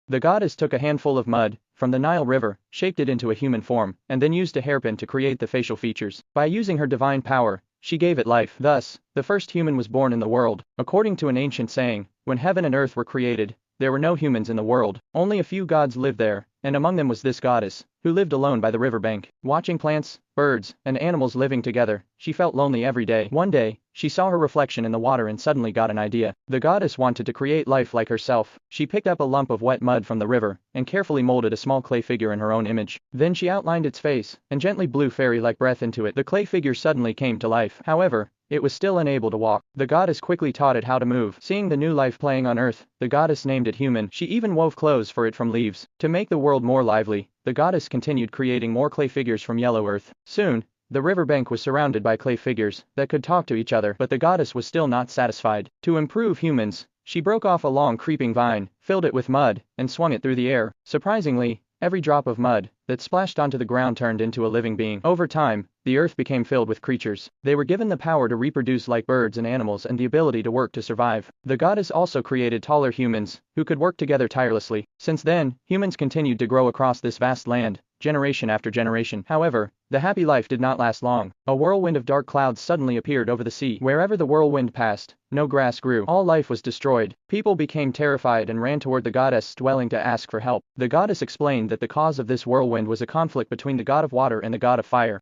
The goddess took a handful of mud from the Nile River, shaped it into a human form, and then used a hairpin to create the facial features. By using her divine power, she gave it life. Thus, the first human was born in the world. According to an ancient saying, when heaven and earth were created, there were no humans in the world. Only a few gods lived there, and among them was this goddess, who lived alone by the riverbank. Watching plants, birds, and animals living together, she felt lonely every day. One day, she saw her reflection in the water and suddenly got an idea. The goddess wanted to create life like herself. She picked up a lump of wet mud from the river, and carefully molded a small clay figure in her own image. Then she outlined its face, and gently blew fairy-like breath into it. The clay figure suddenly came to life. However, it was still unable to walk. The goddess quickly taught it how to move. Seeing the new life playing on earth, the goddess named it human. She even wove clothes for it from leaves. To make the world more lively, the goddess continued creating more clay figures from yellow earth. Soon, the riverbank was surrounded by clay figures that could talk to each other, but the goddess was still not satisfied. To improve humans, she broke off a long creeping vine, filled it with mud, and swung it through the air. Surprisingly, every drop of mud that splashed onto the ground turned into a living being. Over time, the earth became filled with creatures. They were given the power to reproduce like birds and animals and the ability to work to survive. The goddess also created taller humans, who could work together tirelessly. Since then, humans continued to grow across this vast land, generation after generation. However, the happy life did not last long. A whirlwind of dark clouds suddenly appeared over the sea. Wherever the whirlwind passed, no grass grew. All life was destroyed. People became terrified and ran toward the goddess' dwelling to ask for help. The goddess explained that the cause of this whirlwind was a conflict between the god of water and the god of fire.